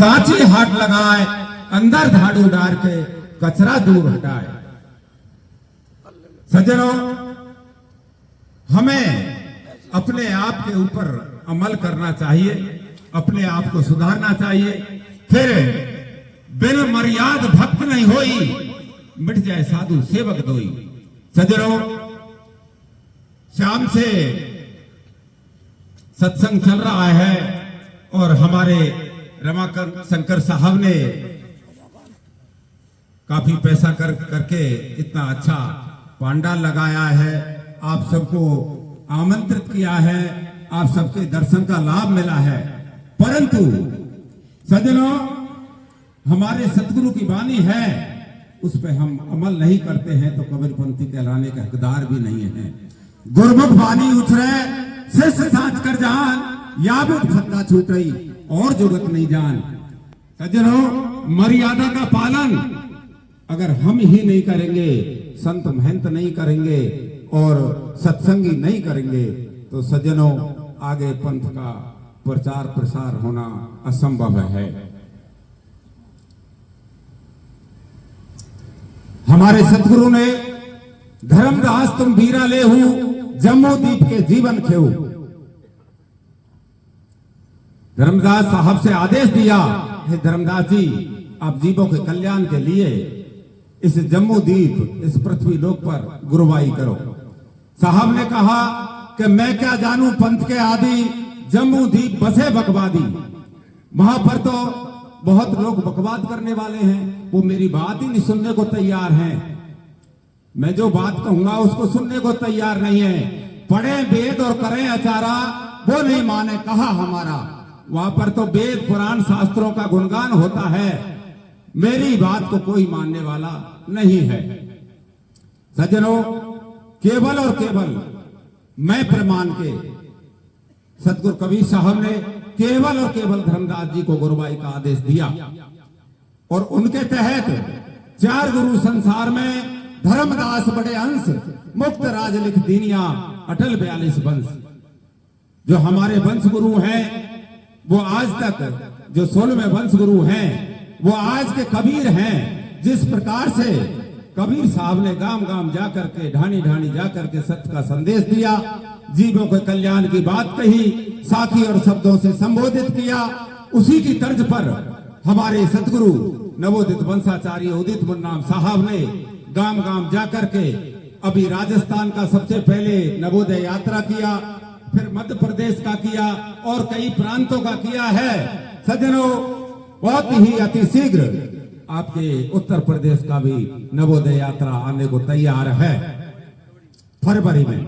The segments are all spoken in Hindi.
सांची हाथ लगाए, अंदर झाड़ू डाल के कचरा दूर हटाए। सज्जनों, हमें अपने आप के ऊपर अमल करना चाहिए, अपने आप को सुधारना चाहिए। फिर बिन मर्याद भक्त नहीं होई, मिट जाए साधु सेवक दोई। सज्जनों, शाम से सत्संग चल रहा है और हमारे रमाकांत शंकर साहब ने काफी पैसा करके इतना अच्छा पांडाल लगाया है, आप सबको आमंत्रित किया है, आप सबके दर्शन का लाभ मिला है। परंतु सज्जनों, हमारे सतगुरु की वाणी है, उस पर हम अमल नहीं करते हैं तो कबीरपंथी कहलाने के हकदार भी नहीं है। गुरमुख वाणी उछरे शिष्य साच कर जान, याबुत फंदा छूटई और जुगत नहीं जान। सज्जनों, मर्यादा का पालन अगर हम ही नहीं करेंगे, संत महंत नहीं करेंगे और सत्संगी नहीं करेंगे तो सज्जनों, आगे पंथ का प्रचार प्रसार होना असंभव है। हमारे सतगुरु ने धर्मदास तुम वीरा ले हूं, जम्मू दीप के जीवन खेऊ। धर्मदास साहब से आदेश दिया, हे धर्मदास जी, आप जीवों के कल्याण के लिए इस जम्मू द्वीप, इस पृथ्वी लोक पर गुरुवाई करो। साहब ने कहा कि मैं क्या जानूं पंथ के आदि, जम्मू द्वीप बसे बकवादी। वहां पर तो बहुत लोग बकवाद करने वाले हैं, वो मेरी बात ही नहीं सुनने को तैयार हैं। मैं जो बात कहूंगा उसको सुनने को तैयार नहीं है। पढ़े वेद और करें अचारा, वो नहीं माने कहा हमारा। वहां पर तो वेद पुराण शास्त्रों का गुणगान होता है, मेरी बात को कोई मानने वाला नहीं है। सज्जनों, केवल और केवल मैं प्रमाण के सतगुरु कबीर साहब ने केवल और केवल धर्मदास जी को गुरुवाई का आदेश दिया और उनके तहत 4 गुरु संसार में धर्मदास बड़े अंश, मुक्त राज लिख दीनिया, अटल 42 वंश। जो हमारे वंश गुरु हैं वो आज तक, जो 16वें वंश गुरु हैं वो आज के कबीर हैं। जिस प्रकार से कबीर साहब ने गांव गांव जाकर के, ढाणी ढाणी जाकर के सत्य का संदेश दिया, जीवों के कल्याण की बात कही, साखी और शब्दों से संबोधित किया, उसी की तर्ज पर हमारे सतगुरु नवोदित वंशाचार्य उदित मुन्नाम साहब ने गांव गांव जाकर के अभी राजस्थान का सबसे पहले नवोदय यात्रा किया, फिर मध्य प्रदेश का किया और कई प्रांतों का किया है। सज्जनों, बहुत ही अति शीघ्र आपके उत्तर प्रदेश का भी नवोदय यात्रा आने को तैयार है फरवरी में।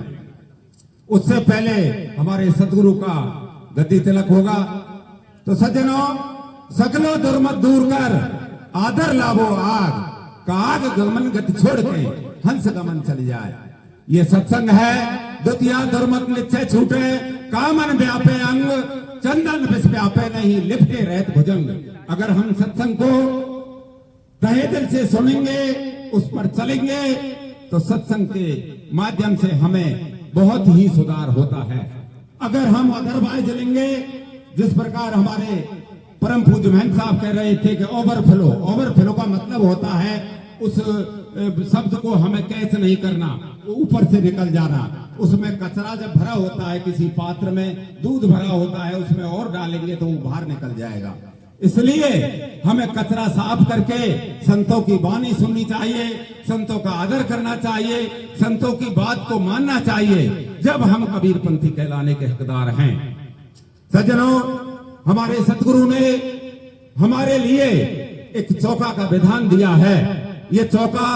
उससे पहले हमारे सतगुरु का गद्दी तिलक होगा। तो सज्जनों, सकलो दुर्मत दूर कर, आदर लाभो आग, काग गमन गति छोड़ के हंस गमन चली जाए। ये सत्संग है, द्वितीय दुर्मत निश्चय छूटे, कामन व्यापे अंग, चंदन विष व्यापे नहीं, लिपटे रहत भुजंग। अगर हम सत्संग को तहे दिल से सुनेंगे, उस पर चलेंगे, तो सत्संग के माध्यम से हमें बहुत ही सुधार होता है। अगर हम अदरवाइज लेंगे, जिस प्रकार हमारे परम पूज्य महंत साहब कह रहे थे कि ओवरफ्लो, ओवरफ्लो का मतलब होता है उस शब्द को हमें कैच नहीं करना, ऊपर से निकल जाना। उसमें कचरा जब भरा होता है, किसी पात्र में दूध भरा होता है, उसमें और डालेंगे तो वो बाहर निकल जाएगा। इसलिए हमें कचरा साफ करके संतों की वाणी सुननी चाहिए, संतों का आदर करना चाहिए, संतों की बात को मानना चाहिए, जब हम कबीरपंथी कहलाने के हकदार हैं। सज्जनों, हमारे सतगुरु ने हमारे लिए एक चौका का विधान दिया है। ये चौका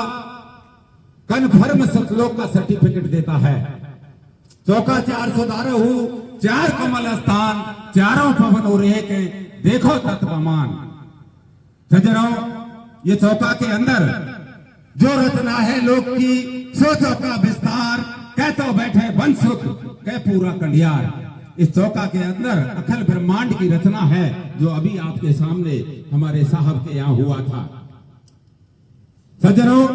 कन्फर्म सतलोक का सर्टिफिकेट देता है। चौका 412 हूं, 4 कमल स्थान, चारों पवन और एक, देखो तत्वमान। सज्जनों, ये चौका के अंदर जो रचना है लोक की, सो चौका विस्तार, कह तो बैठे वंशुत, कह पूरा कंडियार। इस चौका के अंदर अखिल ब्रह्मांड की रचना है, जो अभी आपके सामने हमारे साहब के यहाँ हुआ था। सज्जनों,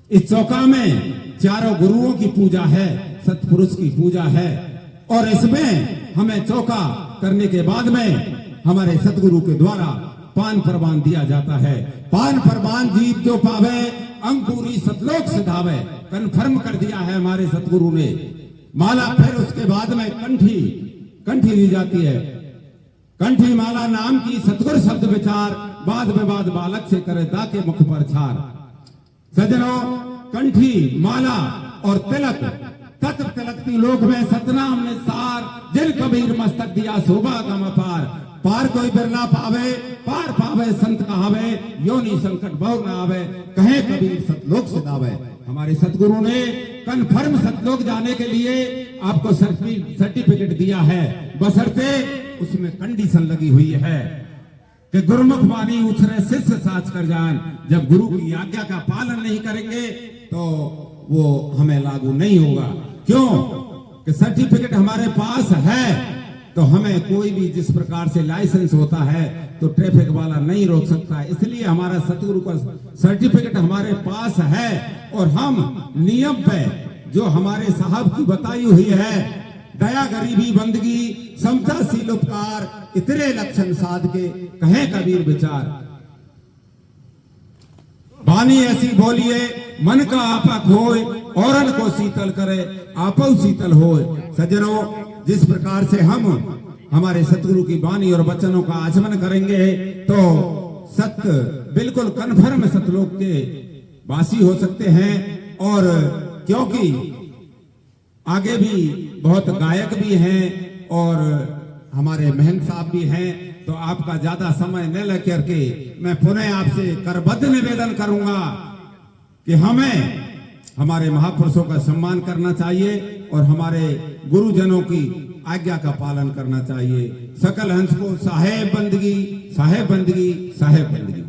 इस चौका में चारों गुरुओं की पूजा है, सतपुरुष की पूजा है, और इसमें हमें चौका करने के बाद में हमारे सतगुरु के द्वारा पान परवान दिया जाता है। पान परवान जीत जो पावे, अंकुरी सतलोक सिधावे, कन्फर्म कर दिया है हमारे सतगुरु ने। माला फिर उसके बाद में कंठी ली जाती है। कंठी माला नाम की सतगुरु शब्द विचार, वाद विवाद बालक से करे दाके मुख पर छार। सजनों, कंठी माला और तिलक, तत्व तिलकती लोक में सतनाम ने सार, जिन कबीर मस्तक दिया शोभा गम अपार। पार कोई बिरला पावे, पार पावे संत कहावे, योनि संकट बहु न आवे, कहे कबीर सतलोक सिधावे। हमारे सतगुरु ने कन्फर्म सतलोक जाने के लिए आपको सर्टिफिकेट दिया है, बशर्ते उसमें कंडीशन लगी हुई है कि गुरुमुख वाणी उछरे शिष्य साच कर जान। जब गुरु की आज्ञा का पालन नहीं करेंगे तो वो हमें लागू नहीं होगा। क्यों कि सर्टिफिकेट हमारे पास है तो हमें कोई भी जिस प्रकार से लाइसेंस होता है तो ट्रैफिक वाला नहीं रोक सकता। इसलिए हमारा सतगुरु का सर्टिफिकेट हमारे पास है और हम नियम पे जो हमारे साहब की बताई हुई है, दया गरीबी बंदगी समता शील उपकार, इतने लक्षण साध के कहे कबीर विचार। वाणी ऐसी बोलिए मन का आपा खोए, औरन को शीतल करे आपो शीतल होए। सज्जनों, जिस प्रकार से हम हमारे सतगुरु की वाणी और वचनों का आचमन करेंगे तो सत्य बिल्कुल कन्फर्म सतलोक के वासी हो सकते हैं। और क्योंकि आगे भी बहुत गायक भी हैं और हमारे महंत साहब भी हैं, तो आपका ज्यादा समय न लेकर के मैं पुनः आपसे करबद्ध निवेदन करूंगा कि हमें हमारे महापुरुषों का सम्मान करना चाहिए और हमारे गुरुजनों की आज्ञा का पालन करना चाहिए। सकल हंस को साहेब बंदगी, साहेब बंदगी, साहेब बंदगी।